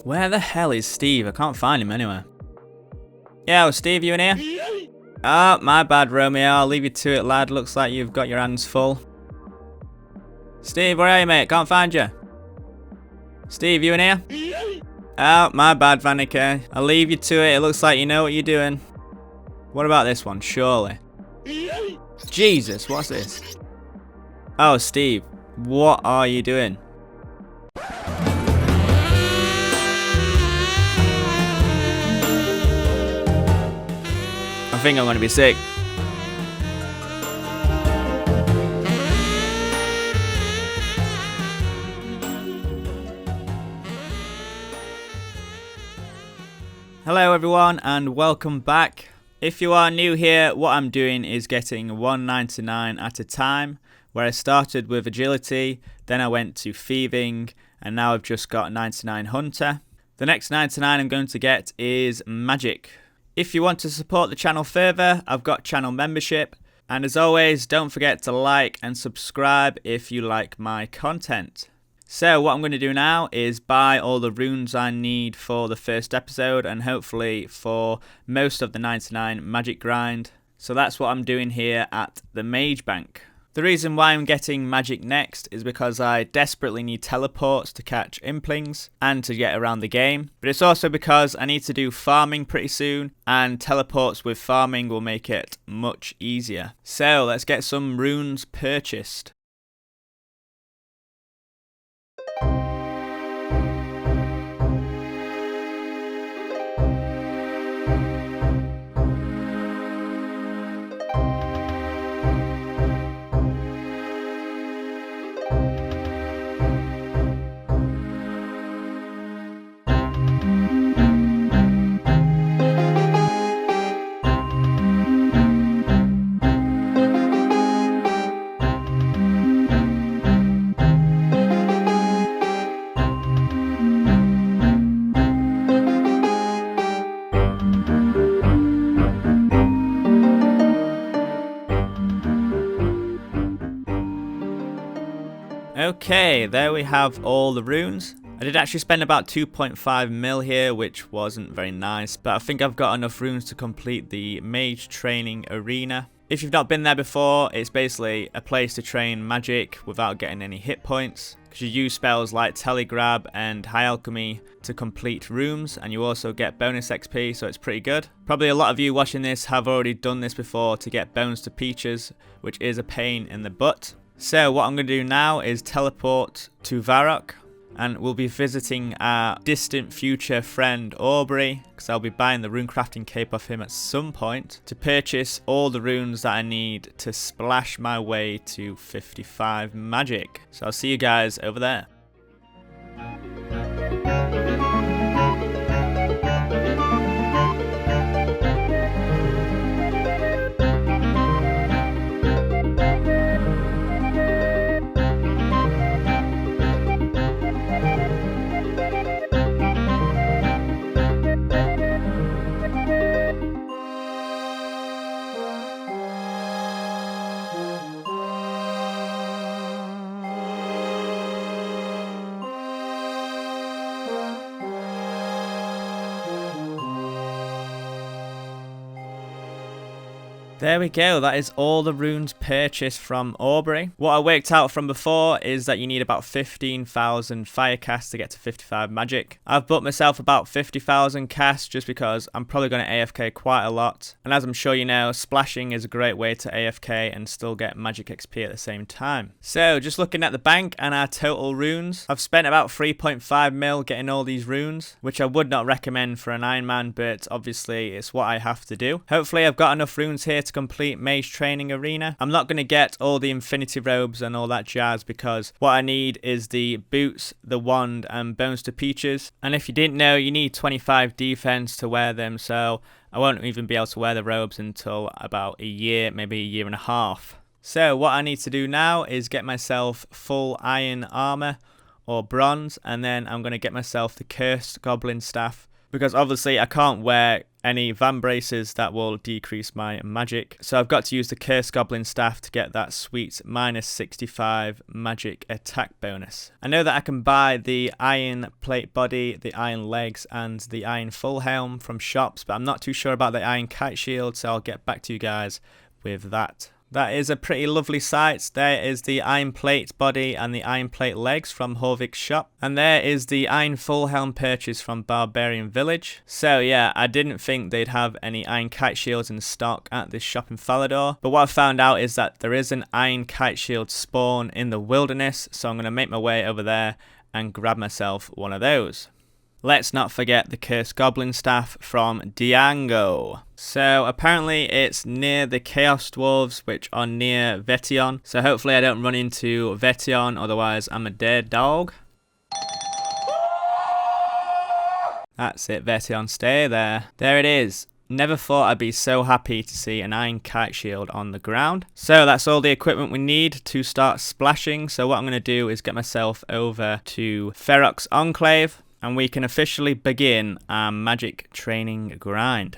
Where the hell is Steve? I can't find him anywhere. Yo, Steve, you in here? Oh, my bad, Romeo. I'll leave you to it, lad. Looks like you've got your hands full. Steve, where are you, mate? Can't find you. Steve, you in here? Oh, my bad, Vanica. I'll leave you to it. It looks like you know what you're doing. What about this one? Surely. Jesus, what's this? Oh, Steve, what are you doing? I think I'm going to be sick. Hello everyone and welcome back. If you are new here, what I'm doing is getting 199 at a time, where I started with agility, then I went to thieving, and now I've just got 99 hunter. The next 99 I'm going to get is magic. If you want to support the channel further, I've got channel membership. And as always, don't forget to like and subscribe if you like my content. So what I'm going to do now is buy all the runes I need for the first episode and hopefully for most of the 99 magic grind. So that's what I'm doing here at the Mage Bank. The reason why I'm getting magic next is because I desperately need teleports to catch implings and to get around the game. But it's also because I need to do farming pretty soon, and teleports with farming will make it much easier. So let's get some runes purchased. Okay, there we have all the runes. I did actually spend about 2.5 mil here, which wasn't very nice, but I think I've got enough runes to complete the Mage Training Arena. If you've not been there before, it's basically a place to train magic without getting any hit points, because you use spells like Telegrab and High Alchemy to complete rooms, and you also get bonus XP, so it's pretty good. Probably a lot of you watching this have already done this before to get bones to peaches, which is a pain in the butt. So what I'm going to do now is teleport to Varrock, and we'll be visiting our distant future friend AUBURY, because I'll be buying the rune crafting cape off him at some point to purchase all the runes that I need to splash my way to 55 magic. So I'll see you guys over there. There we go, that is all the runes purchased from AUBURY. What I worked out from before is that you need about 15,000 fire casts to get to 55 magic. I've bought myself about 50,000 casts just because I'm probably going to AFK quite a lot. And as I'm sure you know, splashing is a great way to AFK and still get magic XP at the same time. So just looking at the bank and our total runes, I've spent about 3.5 mil getting all these runes, which I would not recommend for an Ironman, but obviously it's what I have to do. Hopefully I've got enough runes here to complete Mage Training Arena. I'm not going to get all the infinity robes and all that jazz because what I need is the boots, the wand and bones to peaches. And if you didn't know, you need 25 defense to wear them, so I won't even be able to wear the robes until about a year, maybe a year and a half. So what I need to do now is get myself full iron armor or bronze, and then I'm going to get myself the cursed goblin staff, because obviously I can't wear any van braces that will decrease my magic. So I've got to use the Cursed Goblin Staff to get that sweet minus 65 magic attack bonus. I know that I can buy the Iron Plate Body, the Iron Legs, and the Iron Full Helm from shops, but I'm not too sure about the Iron Kite Shield, so I'll get back to you guys with that. That is a pretty lovely sight. There is the Iron Plate Body and the Iron Plate Legs from Horvik's shop. And there is the Iron Full Helm purchase from Barbarian Village. So yeah, I didn't think they'd have any Iron Kite Shields in stock at this shop in Falador. But what I found out is that there is an Iron Kite Shield spawn in the wilderness. So I'm going to make my way over there and grab myself one of those. Let's not forget the Cursed Goblin Staff from Diango. So apparently it's near the Chaos Dwarves, which are near Vetion. So hopefully I don't run into Vetion, otherwise I'm a dead dog. That's it, Vetion, stay there. There it is. Never thought I'd be so happy to see an Iron Kite Shield on the ground. So that's all the equipment we need to start splashing. So what I'm going to do is get myself over to Ferox Enclave, and we can officially begin our magic training grind.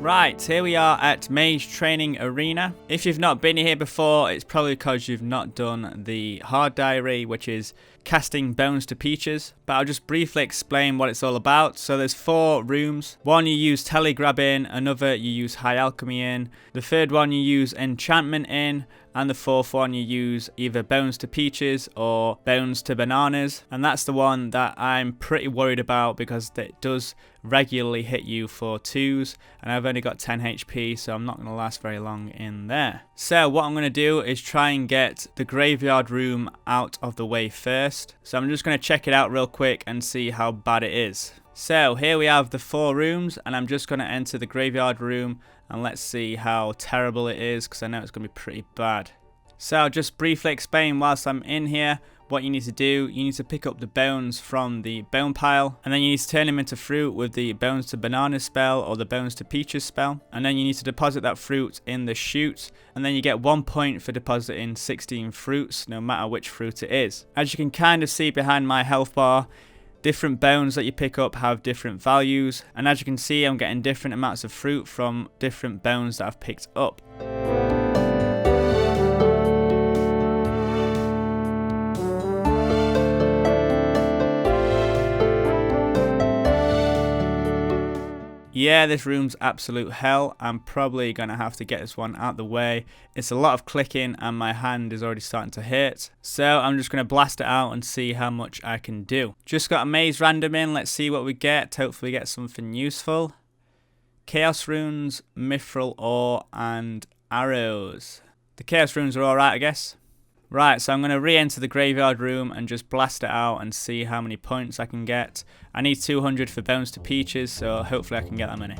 Right, here we are at Mage Training Arena. If you've not been here before, it's probably because you've not done the hard diary, which is casting bones to peaches, but I'll just briefly explain what it's all about. So there's 4 rooms. One you use telegrab in, another you use high alchemy in, the third one you use enchantment in, and the 4th one you use either bones to peaches or bones to bananas. And that's the one that I'm pretty worried about because it does regularly hit you for 2s, and I've only got 10 HP, so I'm not going to last very long in there. So what I'm going to do is try and get the graveyard room out of the way first. So I'm just going to check it out real quick and see how bad it is. So here we have the 4 rooms, and I'm just going to enter the graveyard room and let's see how terrible it is, because I know it's going to be pretty bad. So I'll just briefly explain whilst I'm in here what you need to do. You need to pick up the bones from the bone pile, and then you need to turn them into fruit with the bones to bananas spell or the bones to peaches spell, and then you need to deposit that fruit in the chute, and then you get 1 point for depositing 16 fruits, no matter which fruit it is. As you can kind of see behind my health bar, different bones that you pick up have different values, and as you can see, I'm getting different amounts of fruit from different bones that I've picked up. Yeah, this room's absolute hell. I'm probably going to have to get this one out the way. It's a lot of clicking and my hand is already starting to hurt. So I'm just going to blast it out and see how much I can do. Just got a maze random in. Let's see what we get. Hopefully get something useful. Chaos runes, mithril ore, and arrows. The chaos runes are alright, I guess. Right, so I'm going to re-enter the graveyard room and just blast it out and see how many points I can get. I need 200 for bones to peaches, so hopefully I can get that many.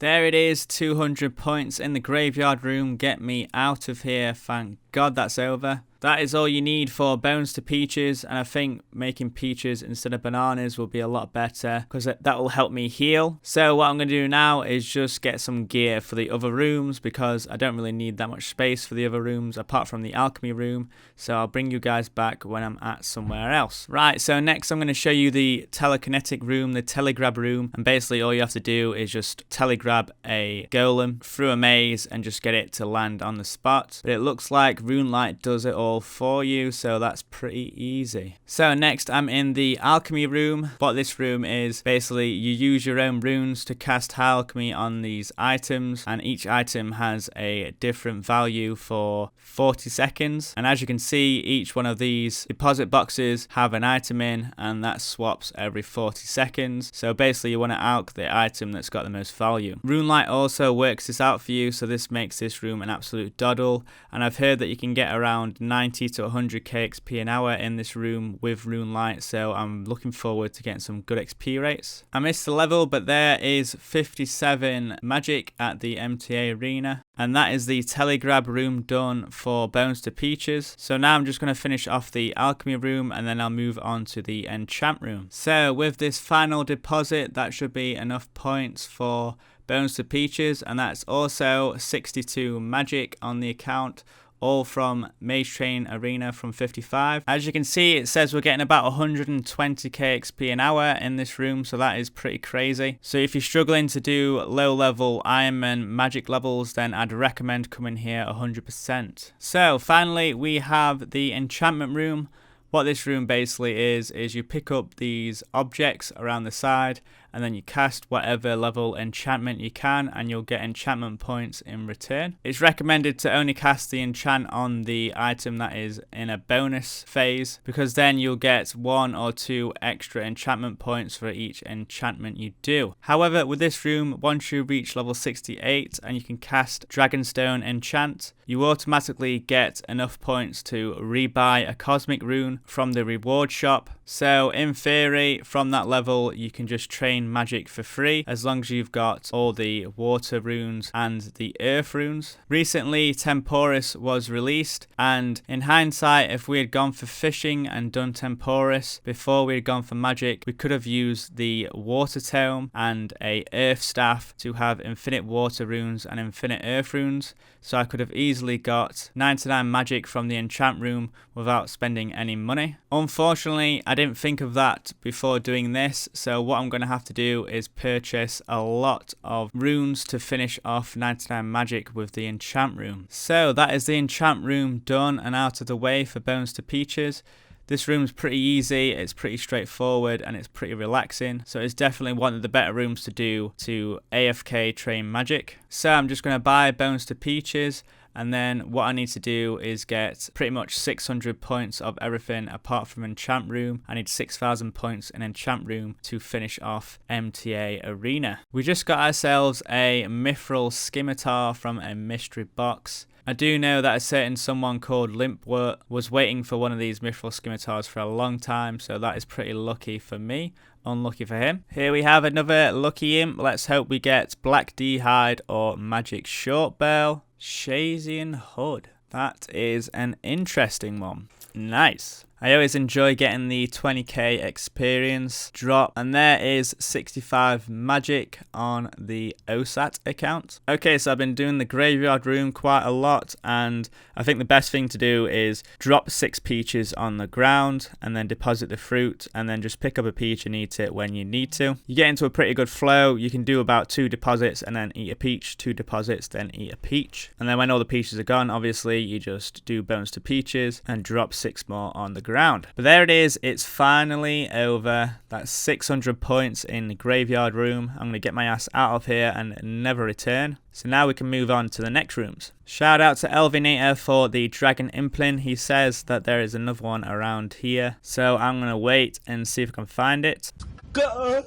There it is, 200 points in the graveyard room. Get me out of here. Thank God that's over. That is all you need for Bones to Peaches, and I think making peaches instead of bananas will be a lot better because that will help me heal. So what I'm going to do now is just get some gear for the other rooms because I don't really need that much space for the other rooms apart from the alchemy room. So I'll bring you guys back when I'm at somewhere else. Right, so next I'm going to show you the telekinetic room, the telegrab room, and basically all you have to do is just telegrab a golem through a maze and just get it to land on the spot. But it looks like RuneLite does it all for you, so that's pretty easy. So next I'm in the alchemy room. What this room is, basically you use your own runes to cast high alchemy on these items, and each item has a different value for 40 seconds, and as you can see, each one of these deposit boxes have an item in, and that swaps every 40 seconds. So basically you want to alch the item that's got the most value. RuneLite also works this out for you, so this makes this room an absolute doddle, and I've heard that you can get around 90 to 100 XP an hour in this room with RuneLite, so I'm looking forward to getting some good XP rates. I missed the level, but there is 57 magic at the MTA arena, and that is the telegrab room done for Bones to Peaches. So now I'm just going to finish off the alchemy room and then I'll move on to the enchant room. So with this final deposit, that should be enough points for Bones to Peaches, and that's also 62 magic on the account, all from Mage Train Arena from 55. As you can see, it says we're getting about 120 XP an hour in this room, so that is pretty crazy. So if you're struggling to do low level Ironman magic levels, then I'd recommend coming here 100%. So finally we have the enchantment room. What this room basically is you pick up these objects around the side and then you cast whatever level enchantment you can and you'll get enchantment points in return. It's recommended to only cast the enchant on the item that is in a bonus phase, because then you'll get 1 or 2 extra enchantment points for each enchantment you do. However, with this room, once you reach level 68 and you can cast Dragonstone Enchant, you automatically get enough points to rebuy a cosmic rune from the reward shop. So in theory, from that level you can just train magic for free as long as you've got all the water runes and the earth runes. Recently Temporis was released, and in hindsight, if we had gone for fishing and done Temporis before we had gone for magic, we could have used the water tome and a earth staff to have infinite water runes and infinite earth runes, so I could have easily got 99 magic from the enchant room without spending any money. Unfortunately, I didn't think of that before doing this, so what I'm going to have to do is purchase a lot of runes to finish off 99 magic with the enchant room. So that is the enchant room done and out of the way for Bones to Peaches. This room's pretty easy, it's pretty straightforward, and it's pretty relaxing, so it's definitely one of the better rooms to do to AFK train magic. So I'm just going to buy Bones to Peaches, and then what I need to do is get pretty much 600 points of everything apart from enchant room. I need 6,000 points in enchant room to finish off MTA arena. We just got ourselves a mithril scimitar from a mystery box. I do know that a certain someone called Limpwort was waiting for one of these mithril scimitars for a long time, so that is pretty lucky for me. Unlucky for him. Here we have another lucky imp. Let's hope we get Black D-Hide or Magic Shortbow. Shazian Hood. That is an interesting one. Nice. I always enjoy getting the 20k experience drop, and there is 65 magic on the OSAT account. Okay, so I've been doing the graveyard room quite a lot, and I think the best thing to do is drop 6 peaches on the ground and then deposit the fruit, and then just pick up a peach and eat it when you need to. You get into a pretty good flow. You can do about 2 deposits and then eat a peach, 2 deposits, then eat a peach. And then when all the peaches are gone, obviously you just do Bones to Peaches and drop 6 more on the ground. But there it is, it's finally over. That's 600 points in the graveyard room. I'm going to get my ass out of here and never return. So now we can move on to the next rooms. Shout out to Elvinator for the Dragon Implin. He says that there is another one around here. So I'm going to wait and see if I can find it. Go!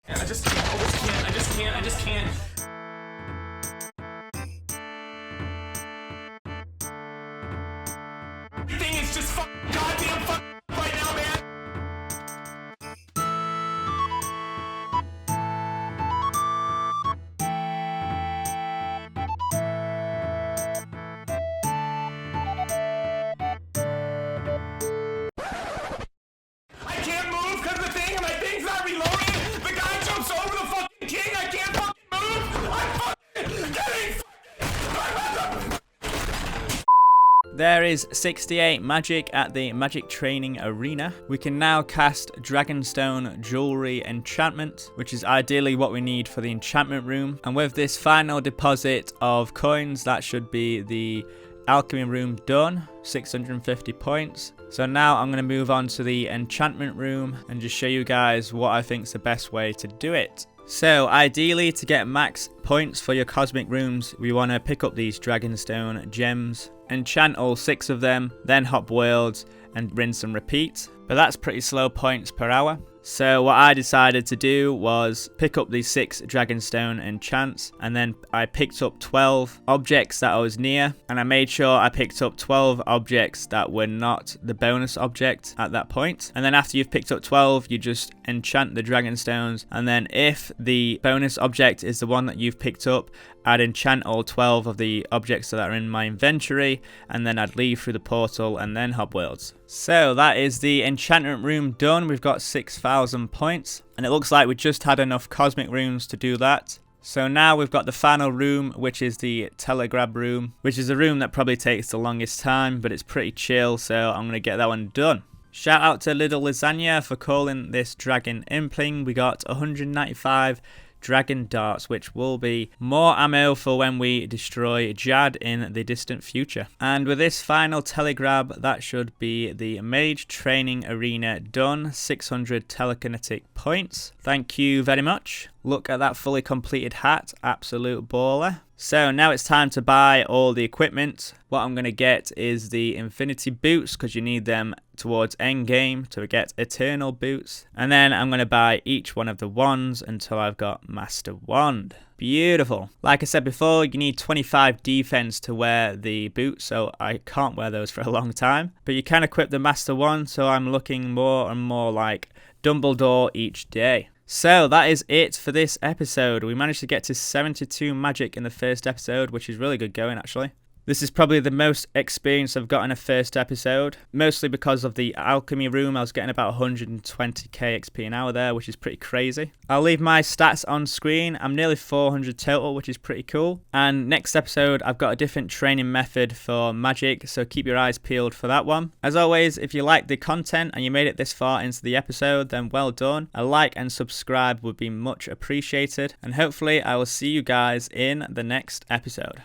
I just can't. Thing is just goddamn right now, man. there is 68 magic at the magic training arena. We can now cast Dragonstone Jewelry Enchantment, which is ideally what we need for the enchantment room. And with this final deposit of coins, that should be the alchemy room done, 650 points. So now I'm going to move on to the enchantment room and just show you guys what I think is the best way to do it. So ideally, to get max points for your cosmic rooms, we want to pick up these Dragonstone gems, enchant all 6 of them, then hop worlds and rinse and repeat. But that's pretty slow points per hour. So what I decided to do was pick up these 6 Dragonstone enchants, and then I picked up 12 objects that I was near, and I made sure I picked up 12 objects that were not the bonus object at that point. And then after you've picked up 12, you just enchant the Dragonstones, and then if the bonus object is the one that you've picked up, I'd enchant all 12 of the objects that are in my inventory, and then I'd leave through the portal and then hop worlds. So that is the enchantment room done. We've got 6,000 points, and it looks like we just had enough cosmic rooms to do that. So now we've got the final room, which is the telegraph room, which is a room that probably takes the longest time, but it's pretty chill, so I'm going to get that one done. Shout out to Little Lasagna for calling this dragon impling. We got 195 dragon darts, which will be more ammo for when we destroy Jad in the distant future. And with this final telegrab, that should be the mage training arena done. 600 telekinetic points. Thank you very much. Look at that fully completed hat, absolute baller. So now it's time to buy all the equipment. What I'm going to get is the infinity boots, because you need them towards end game to get eternal boots. And then I'm going to buy each one of the wands until I've got master wand. Beautiful. Like I said before, you need 25 defense to wear the boots, so I can't wear those for a long time. But you can equip the master wand, so I'm looking more and more like Dumbledore each day. So that is it for this episode. We managed to get to 72 magic in the first episode, which is really good going actually. This is probably the most experience I've got in a first episode, mostly because of the alchemy room. I was getting about 120k XP an hour there, which is pretty crazy. I'll leave my stats on screen. I'm nearly 400 total, which is pretty cool. And next episode, I've got a different training method for magic, so keep your eyes peeled for that one. As always, if you like the content and you made it this far into the episode, then well done. A like and subscribe would be much appreciated. And hopefully I will see you guys in the next episode.